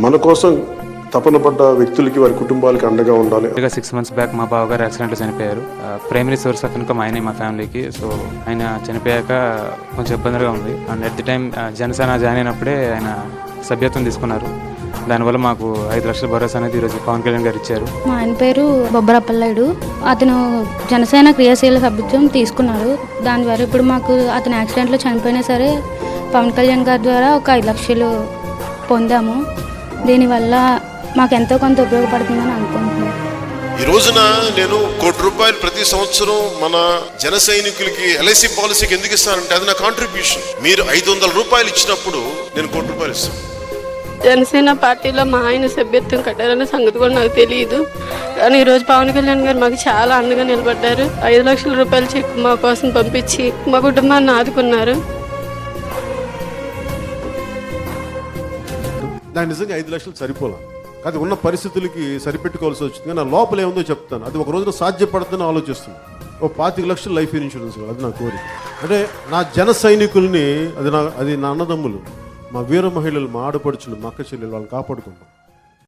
మన కోసం తపన పడ్డ వ్యక్తులకి, వారి కుటుంబాలకి అండగా ఉండాలి. 6 months బ్యాక్ మా బావగారు యాక్సిడెంట్లో చనిపోయారు. ప్రైమరీ సోర్స్ ఆఫ్ ఇన్కమ్ ఆయనే మా ఫ్యామిలీకి. సో ఆయన చనిపోయాక కొంచెం ఇబ్బందిగా ఉంది. And at the time Janasena join అయినప్పుడే ఆయన సభ్యత్వం తీసుకున్నారు. దానివల్ల మాకు 5 లక్షల భరోసా అనేది ఈరోజు పవన్ కళ్యాణ్ గారు ఇచ్చారు. మా ఆయన పేరు బొబ్బరపల్లాయుడు. అతను జనసేన క్రియాశీల సభ్యత్వం తీసుకున్నారు. దాని ద్వారా ఇప్పుడు మాకు అతను యాక్సిడెంట్లో చనిపోయినా సరే పవన్ కళ్యాణ్ గారి ద్వారా ఒక 5 లక్షలు పొందాము. దీనివల్ల మాకు ఎంతో కొంత ఉపయోగపడుతుందని అనుకుంటున్నాను. ఈ రోజున నేను ₹1 ప్రతి సంవత్సరం మన జన సైనికులకి LIC పాలసీకి ఎందుకు ఇస్తానంటే అది నా కాంట్రిబ్యూషన్. మీరు ₹500 ఇచ్చినప్పుడు నేను ₹1 ఇస్తాను. జనసేన పార్టీలో మా ఆయన సభ్యత్వం కట్టారనే సంగతి కూడా నాకు తెలియదు. కానీ ఈరోజు పవన్ కళ్యాణ్ గారు మాకు చాలా అండగా నిలబడ్డారు. ₹5 లక్షల చెక్ మా కోసం పంపించి మా కుటుంబాన్ని ఆదుకున్నారు. నాకు నిజంగా 5 లక్షలు సరిపోలా, అది ఉన్న పరిస్థితులకి సరిపెట్టుకోవాల్సి వచ్చింది. కానీ నా లోపల ఏముందో చెప్తాను, అది ఒక రోజున సాధ్యపడుతుందని ఆలోచిస్తున్నాను. ఓ 25 లక్షలు లైఫ్ ఇన్సూరెన్స్, అది నా కోరిక. అంటే నా జన సైనికుల్ని, అది నా అన్నదమ్ములు, మా వీర మహిళలు, మా ఆడపడుచులు, మా అక్క చెల్లెలు, వాళ్ళని కాపాడుకుంటాం.